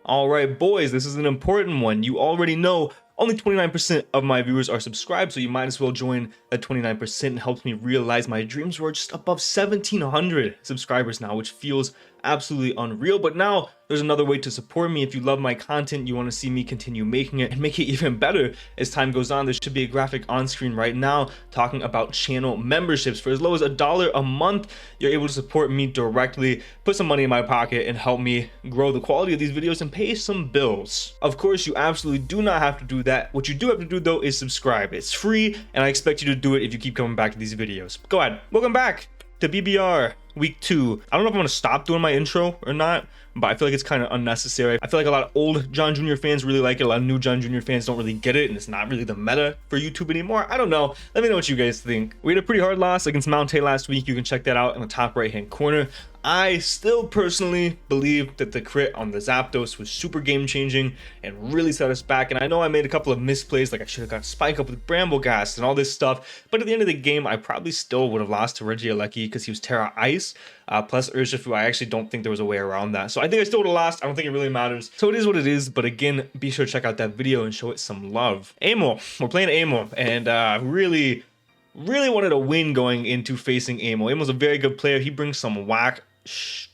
All right, boys, this is an important one. You already know only 29% of my viewers are subscribed, so you might as well join that 29%. It helps me realize my dreams. We're just above 1,700 subscribers now, which feels absolutely unreal. But now there's another way to support me. If you love my content, you want to see me continue making it and make it even better as time goes on, there should be a graphic on screen right now talking about channel memberships. For as low as $1 a month, you're able to support me directly, put some money in my pocket, and help me grow the quality of these videos and pay some bills. Of course, you absolutely do not have to do that. What you do have to do though is subscribe. It's free, and I expect you to do it if you keep coming back to these videos. Go ahead. Welcome back to BBR week 2. I don't know if I'm gonna stop doing my intro or not, but I feel like it's kind of unnecessary. I feel like a lot of old John Jr. fans really like it. A lot of new John Jr. fans don't really get it, and it's not really the meta for YouTube anymore. I don't know. Let me know what you guys think. We had a pretty hard loss against Mount last week. You can check that out in the top right hand corner. I still personally believe that the crit on the Zapdos was super game changing and really set us back. And I know I made a couple of misplays, like I should have got Spike Up with Brambleghast and all this stuff. But at the end of the game, I probably still would have lost to Regieleki because he was Terra Ice plus Urshifu. I actually don't think there was a way around that. So I think I still would have lost. I don't think it really matters. So it is what it is. But again, be sure to check out that video and show it some love. Amo, we're playing Amo, and really wanted a win going into facing Amo. Amo's a very good player. He brings some whack.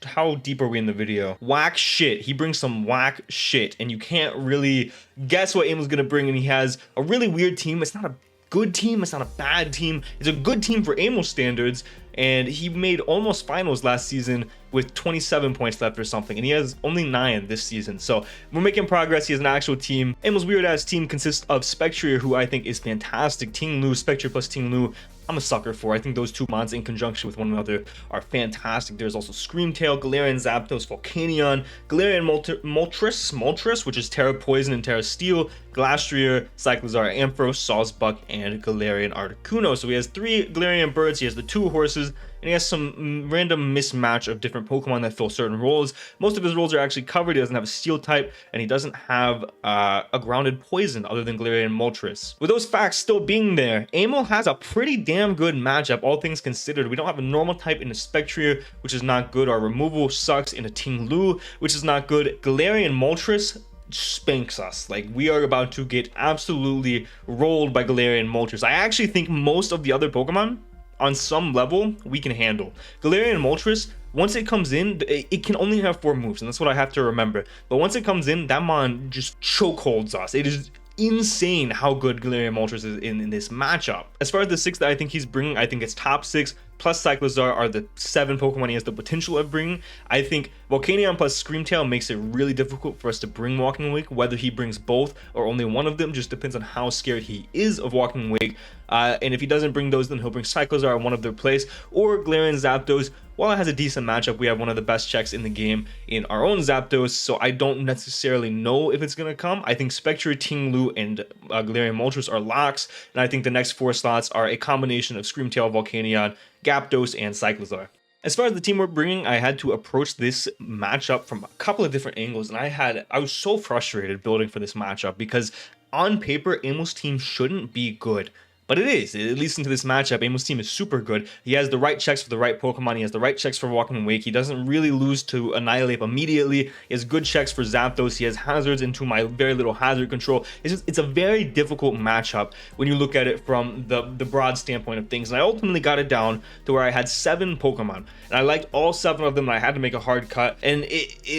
How deep are we in the video? Whack shit. He brings some whack shit, and you can't really guess what Amo's gonna bring. And he has a really weird team. It's not a good team, it's not a bad team, it's a good team for Amo standards, and he made almost finals last season with 27 points left or something, and he has only 9 this season. So we're making progress. He has an actual team. Amo's weird ass team consists of Spectrier, who I think is fantastic. Ting Lu, Spectrier plus Ting Lu, I'm a sucker for. I think those two mons in conjunction with one another are fantastic. There's also Screamtail, Galarian Zapdos, Volcanion, Galarian Moltres, which is Terra Poison and Terra Steel, Glastrier, Cyclizar, Ampharos, Sawsbuck, and Galarian Articuno. So he has 3 Galarian birds, he has the 2 horses, and he has some random mismatch of different Pokemon that fill certain roles. Most of his roles are actually covered. He doesn't have a Steel type, and he doesn't have a grounded poison other than Galarian Moltres. With those facts still being there, Amo has a pretty damn good matchup, all things considered. We don't have a normal type in a Spectrier, which is not good. Our removal sucks in a Ting Lu, which is not good. Galarian Moltres spanks us. Like, we are about to get absolutely rolled by Galarian Moltres. I actually think most of the other Pokemon on some level we can handle. Galarian Moltres, once it comes in, it can only have 4 moves, and that's what I have to remember. But once it comes in, that mon just chokeholds us. It is insane how good Galarian Moltres is in this matchup. As far as the 6 that I think he's bringing, I think it's top 6 plus Cyclizar are the 7 Pokemon he has the potential of bringing. I think Volcanion plus Screamtail makes it really difficult for us to bring Walking Wake. Whether he brings both or only one of them just depends on how scared he is of Walking Wake. And if he doesn't bring those, then he'll bring Cyclizar in one of their place, or Galarian Zapdos. While it has a decent matchup, we have one of the best checks in the game in our own Zapdos, so I don't necessarily know if it's going to come. I think Spectre, Ting Lu, and Galarian Moltres are locks, and I think the next 4 slots are a combination of Screamtail, Volcanion, Zapdos, and Cyclizar. As far as the team we're bringing, I had to approach this matchup from a couple of different angles, and I was so frustrated building for this matchup because on paper, Amo's team shouldn't be good. But it is, at least into this matchup. Amo's team is super good. He has the right checks for the right Pokemon. He has the right checks for Walking Wake. He doesn't really lose to Annihilape immediately. He has good checks for Zapdos. He has hazards into my very little hazard control. It's a very difficult matchup when you look at it from the broad standpoint of things. And I ultimately got it down to where I had 7 Pokemon. And I liked all 7 of them, and I had to make a hard cut. And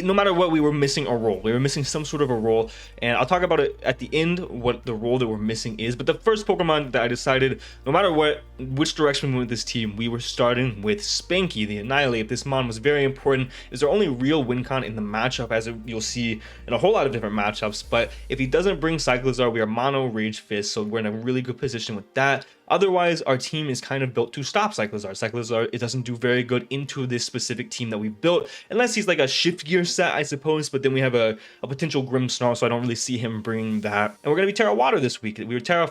no matter what, we were missing a role. We were missing some sort of a role. And I'll talk about it at the end, what the role that we're missing is. But the first Pokemon that I decided, no matter which direction we went with this team, we were starting with Spanky, the Annihilape. This mon was very important. It's our only real win con in the matchup, as you'll see in a whole lot of different matchups. But if he doesn't bring Cyclizar, we are mono Rage Fist, so we're in a really good position with that. Otherwise, our team is kind of built to stop Cyclizar. Cyclizar, it doesn't do very good into this specific team that we've built, unless he's like a Shift Gear set, I suppose, but then we have a potential Grimmsnarl, so I don't really see him bringing that. And we're going to be Terra Water this week. We were Terra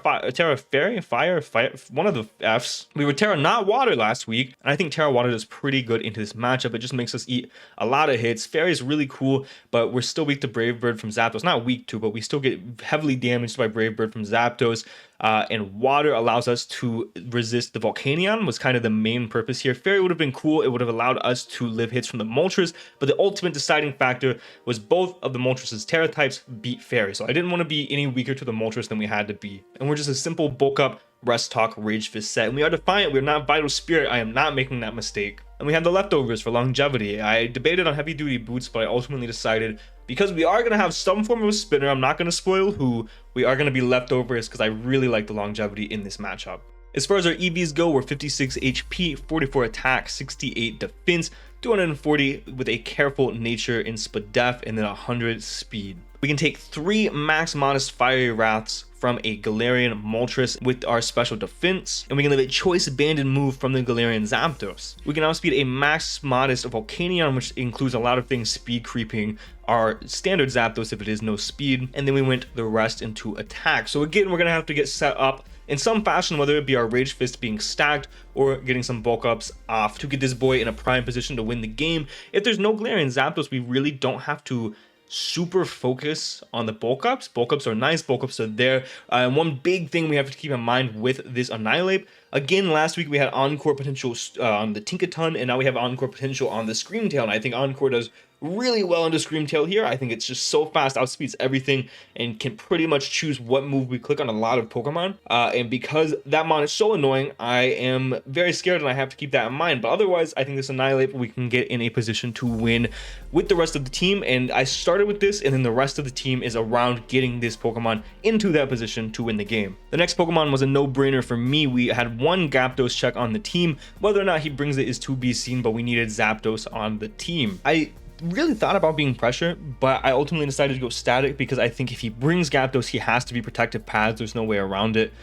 Fairy, Fire, one of the Fs. We were Terra Not Water last week, and I think Terra Water does pretty good into this matchup. It just makes us eat a lot of hits. Fairy is really cool, but we're still weak to Brave Bird from Zapdos. Not weak to, but we still get heavily damaged by Brave Bird from Zapdos. and water allows us to resist the Volcanion, was kind of the main purpose here. Fairy would have been cool. It would have allowed us to live hits from the Moltres, but the ultimate deciding factor was both of the Moltres' Terra types beat Fairy. So I didn't want to be any weaker to the Moltres than we had to be. And we're just a simple bulk up, Rest Talk, Rage Fist set. And we are Defiant. We're not Vital Spirit. I am not making that mistake. And we have the leftovers for longevity. I debated on heavy duty boots, but I ultimately decided because we are going to have some form of a spinner, I'm not going to spoil who, we are going to be leftovers because I really like the longevity in this matchup. As far as our EVs go, we're 56 HP, 44 attack, 68 defense, 240 with a careful nature in Spadef, and then 100 speed. We can take 3 max modest fiery wraths from a Galarian Moltres with our special defense, and we can live a choice banded move from the Galarian Zapdos. We can outspeed a max modest Volcanion, which includes a lot of things speed creeping our standard Zapdos if it is no speed, and then we went the rest into attack. So again, we're gonna have to get set up in some fashion, whether it be our Rage Fist being stacked or getting some bulk ups off to get this boy in a prime position to win the game. If there's no Galarian Zapdos, we really don't have to super focus on the bulk ups. Bulk ups are nice, bulk ups are there. And one big thing we have to keep in mind with this Annihilape, again, last week we had Encore potential on the Tinkaton, and now we have Encore potential on the Screamtail, and I think Encore does really well into Screamtail here. I think it's just so fast, outspeeds everything, and can pretty much choose what move we click on a lot of Pokemon. And because that mon is so annoying, I am very scared and I have to keep that in mind. But otherwise, I think this Annihilape, we can get in a position to win with the rest of the team. And I started with this, and then the rest of the team is around getting this Pokemon into that position to win the game. The next Pokemon was a no-brainer for me. We had one Zapdos check on the team. Whether or not he brings it is to be seen, but we needed Zapdos on the team. I really thought about being pressure, but I ultimately decided to go static because I think if he brings Zapdos, he has to be protective paths. There's no way around it.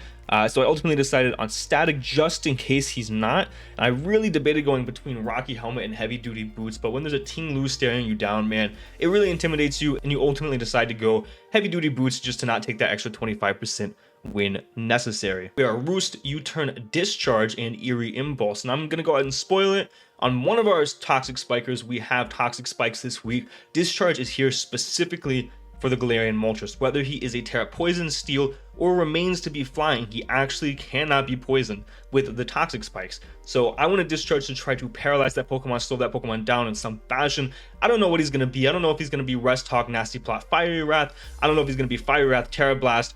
So I ultimately decided on static just in case he's not. And I really debated going between Rocky Helmet and Heavy Duty Boots, but when there's a Ting Lu staring you down, man, it really intimidates you, and you ultimately decide to go Heavy Duty Boots just to not take that extra 25% when necessary. We are Roost, U-Turn, Discharge, and Eerie Impulse, and I'm gonna go ahead and spoil it. On one of our Toxic Spikers, we have Toxic Spikes this week. Discharge is here specifically for the Galarian Moltres. Whether he is a Terra Poison, Steel, or remains to be flying, he actually cannot be poisoned with the Toxic Spikes. So I want to Discharge to try to paralyze that Pokemon, slow that Pokemon down in some fashion. I don't know what he's going to be. I don't know if he's going to be Rest Talk, Nasty Plot, Fiery Wrath. I don't know if he's going to be Fiery Wrath, Terra Blast,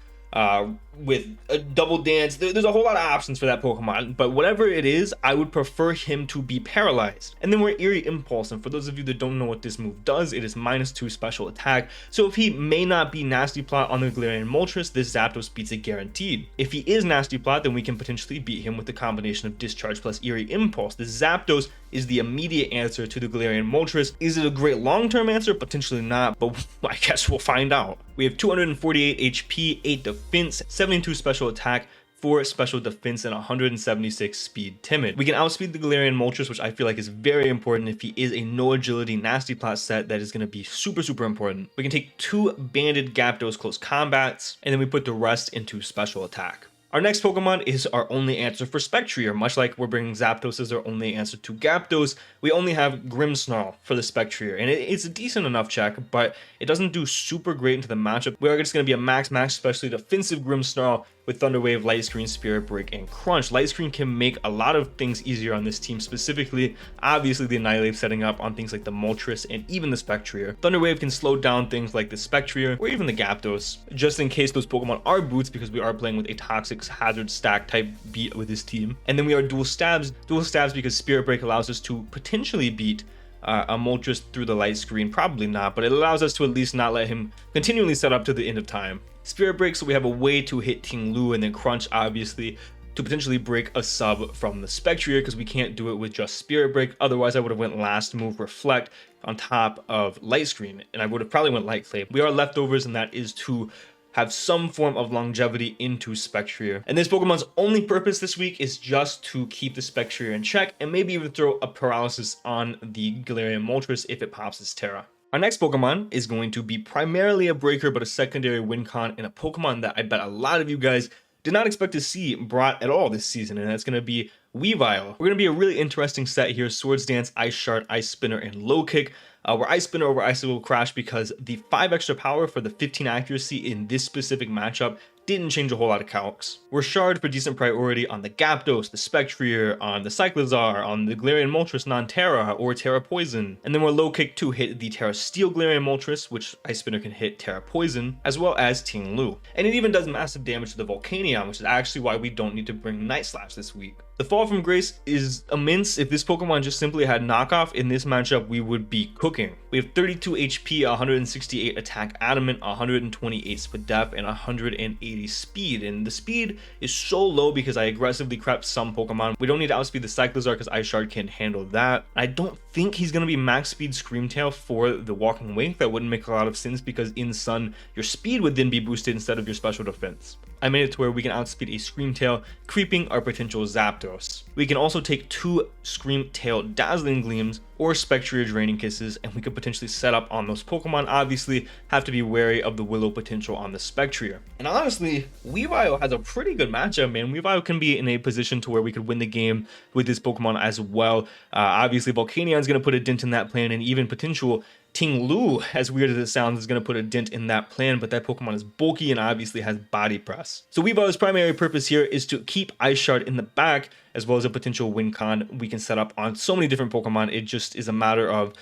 with a Double Dance. There's a whole lot of options for that Pokemon, but whatever it is, I would prefer him to be paralyzed. And then we're Eerie Impulse, and for those of you that don't know what this move does, it is -2 special attack. So if he may not be Nasty Plot on the Galarian Moltres, this Zapdos beats it guaranteed. If he is Nasty Plot, then we can potentially beat him with the combination of Discharge plus Eerie Impulse. The Zapdos is the immediate answer to the Galarian Moltres. Is it a great long-term answer? Potentially not, but I guess we'll find out. We have 248 HP, 8 defense, 72 special attack, 4 special defense, and 176 speed timid. We can outspeed the Galarian Moltres, which I feel like is very important if he is a no agility Nasty Plot set. That is going to be super important. We can take 2 banded Zapdos close combats, and then we put the rest into special attack. Our next Pokemon is our only answer for Spectrier. Much like we're bringing Zapdos as our only answer to Zapdos, we only have Grimmsnarl for the Spectrier, and it's a decent enough check, but it doesn't do super great into the matchup. We are just going to be a max, especially defensive Grimmsnarl with Thunder Wave, Light Screen, Spirit Break, and Crunch. Light Screen can make a lot of things easier on this team, specifically, obviously, the Annihilape setting up on things like the Moltres and even the Spectrier. Thunder Wave can slow down things like the Spectrier or even the Zapdos, just in case those Pokemon are boots, because we are playing with a Toxic Hazard stack type beat with this team. And then we are Dual Stabs because Spirit Break allows us to potentially beat a Moltres through the Light Screen. Probably not, but it allows us to at least not let him continually set up to the end of time. Spirit Break, so we have a way to hit Ting Lu, and then Crunch, obviously, to potentially break a sub from the Spectrier, because we can't do it with just Spirit Break. Otherwise, I would have went last move Reflect on top of Light Screen, and I would have probably went Light Clay. We are leftovers, and that is to have some form of longevity into Spectrier. And this Pokemon's only purpose this week is just to keep the Spectrier in check, and maybe even throw a paralysis on the Galarian Moltres if it pops its Terra. Our next Pokemon is going to be primarily a breaker, but a secondary win con, and a Pokemon that I bet a lot of you guys did not expect to see brought at all this season, and that's going to be Weavile. We're going to be a really interesting set here: Swords Dance, Ice Shard, Ice Spinner, and Low Kick. We're Ice Spinner over Icicle Crash because the 5 extra power for the 15 accuracy in this specific matchup didn't change a whole lot of calcs. We're shard for decent priority on the Zapdos, the Spectrier, on the Cyclizar, on the Galarian Moltres non-Terra or Terra Poison. And then we're low kick to hit the Terra Steel Galarian Moltres, which Ice Spinner can hit Terra Poison, as well as Ting Lu. And it even does massive damage to the Volcanion, which is actually why we don't need to bring Night Slash this week. The Fall from Grace is immense. If this Pokemon just simply had knockoff in this matchup, we would be cooking. We have 32 HP, 168 attack adamant, 128 speed def, and 180 speed. And the speed is so low because I aggressively crept some Pokemon. We don't need to outspeed the Cyclizar because Ice Shard can't handle that. I don't think he's going to be max speed Screamtail for the Walking Wake. That wouldn't make a lot of sense because in Sun, your speed would then be boosted instead of your special defense. I made it to where we can outspeed a Screamtail, creeping our potential Zapdos. We can also take 2 Screamtail Dazzling Gleams or Spectrier Draining Kisses, and we could potentially set up on those Pokemon. Obviously, have to be wary of the Willow potential on the Spectrier. And honestly, Weavile has a pretty good matchup, man. Weavile can be in a position to where we could win the game with this Pokemon as well. Obviously, Volcanion is going to put a dent in that plan, and even potential Ting Lu, as weird as it sounds, is going to put a dent in that plan, but that Pokemon is bulky and obviously has body press. So Weavile's primary purpose here is to keep Ice Shard in the back, as well as a potential win con we can set up on so many different Pokemon. It just is a matter of,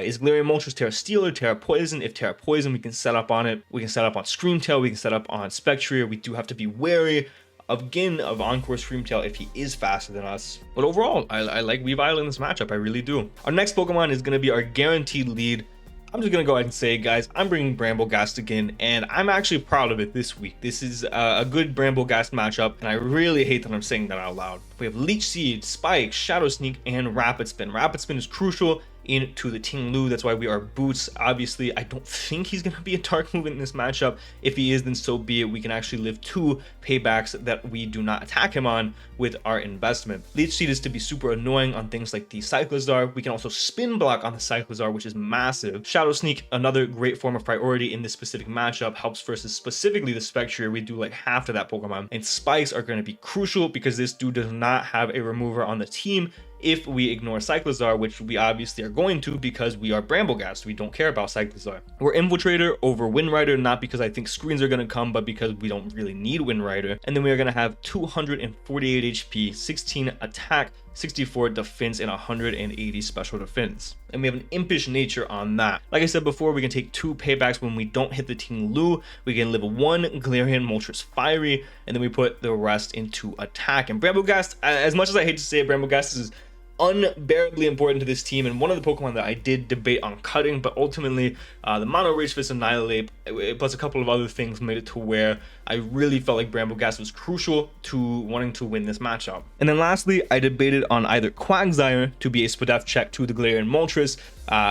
is Galarian Moltres Terra Steel or Terra Poison? If Terra Poison, we can set up on it. We can set up on Screamtail, we can set up on Spectrier. We do have to be wary of Encore Screamtail if he is faster than us. But overall, I like Weavile in this matchup, I really do. Our next Pokemon is going to be our guaranteed lead. I'm just going to go ahead and say, guys, I'm bringing Brambleghast again, and I'm actually proud of it this week. This is a good Brambleghast matchup, and I really hate that I'm saying that out loud. We have Leech Seed, Spike, Shadow Sneak, and Rapid Spin. Rapid Spin is crucial into the Ting Lu. That's why we are Boots. Obviously, I don't think he's going to be a dark move in this matchup. If he is, then so be it. We can actually live 2 paybacks that we do not attack him on with our investment. Leech Seed is to be super annoying on things like the Cyclizar. We can also spin block on the Cyclizar, which is massive. Shadow Sneak, another great form of priority in this specific matchup, helps versus specifically the Spectrier. We do like half to that Pokemon. And Spikes are going to be crucial because this dude does not have a remover on the team if we ignore Cyclizar, which we obviously are going to because we are Brambleghast. We don't care about Cyclizar. We're Infiltrator over Wind Rider, not because I think screens are going to come, but because we don't really need Wind Rider. And then we are going to have 248 HP, 16 attack, 64 defense, and 180 special defense. And we have an Impish Nature on that. Like I said before, we can take 2 paybacks when we don't hit the Ting Lu. We can live 1 Galarian Moltres Fiery, and then we put the rest into attack. And Brambleghast, as much as I hate to say it, Brambleghast is unbearably important to this team, and one of the Pokemon that I did debate on cutting, but ultimately the Mono Rage Fist Annihilape plus a couple of other things made it to where I really felt like Brambleghast was crucial to wanting to win this matchup. And then lastly, I debated on either Quagsire to be a Spadef check to the Galarian Moltres,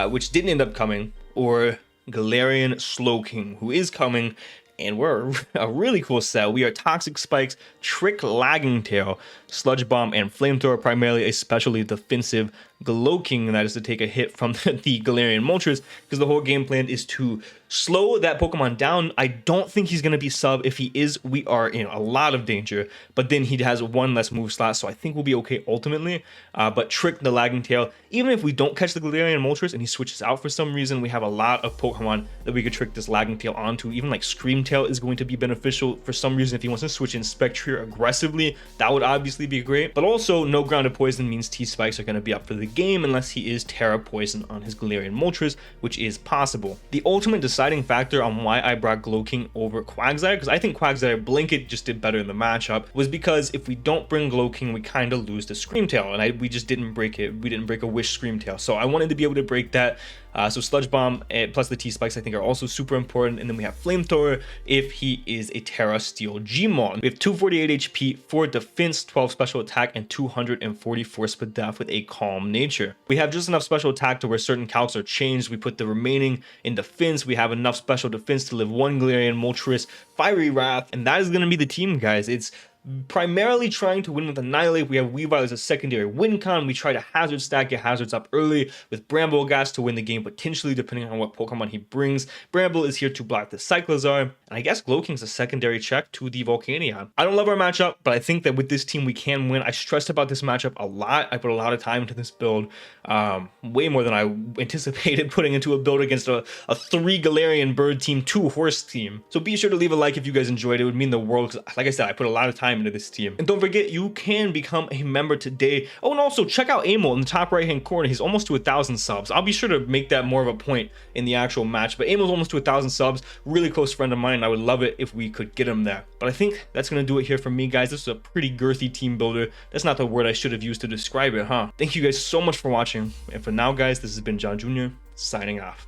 which didn't end up coming, or Galarian Slowking, who is coming. And we're a really cool set. We are Toxic Spikes, Trick Lagging Tail, Sludge Bomb, and Flamethrower, primarily a specially defensive Slowking, and that is to take a hit from the Galarian Moltres, because the whole game plan is to slow that Pokemon down. I don't think he's going to be sub. If he is, we are in a lot of danger, but then he has 1 less move slot, so I think we'll be okay ultimately. But Trick the Lagging Tail, even if we don't catch the Galarian Moltres and he switches out for some reason, we have a lot of Pokemon that we could trick this Lagging Tail onto. Even like Screamtail is going to be beneficial for some reason. If he wants to switch in Spectrier aggressively, that would obviously be great. But also, no Grounded Poison means T-Spikes are going to be up for the game unless he is Terra Poison on his Galarian Moltres, which is possible. The ultimate deciding factor on why I brought Slowking over Quagsire, because I think Quagsire Blanket just did better in the matchup, was because if we don't bring Slowking, we kind of lose to Screamtail, and we just didn't break it. We didn't break a Wish Screamtail, so I wanted to be able to break that. So Sludge Bomb plus the T-Spikes I think are also super important. And then we have Flamethrower if he is a Terra Steel Gmon. We have 248 HP, 4 defense, 12 special attack, and 244 speed def with a Calm Nature. We have just enough special attack to where certain calcs are changed. We put the remaining in defense. We have enough special defense to live 1 Galarian Moltres Fiery Wrath, and that is going to be the team, guys. It's primarily trying to win with Annihilape. We have Weavile as a secondary win con. We try to hazard stack, get hazards up early with Brambleghast to win the game potentially, depending on what Pokemon he brings. Bramble is here to block the Cyclizar, and I guess Slowking's a secondary check to the Volcanion. I don't love our matchup, but I think that with this team we can win. I stressed about this matchup a lot. I put a lot of time into this build, way more than I anticipated putting into a build against a 3 Galarian bird team, 2 horse team. So be sure to leave a like if you guys enjoyed it. It would mean the world, because like I said, I put a lot of time into this team. And don't forget, you can become a member today. Oh, and also check out Amo in the top right hand corner. He's almost to 1,000 subs. I'll be sure to make that more of a point in the actual match, but Amo's almost to 1,000 subs. Really close friend of mine. I would love it if we could get him there. But I think that's gonna do it here for me, guys. This is a pretty girthy team builder. That's not the word I should have used to describe it, huh? Thank you guys so much for watching, and for now, guys, this has been John Jr. signing off.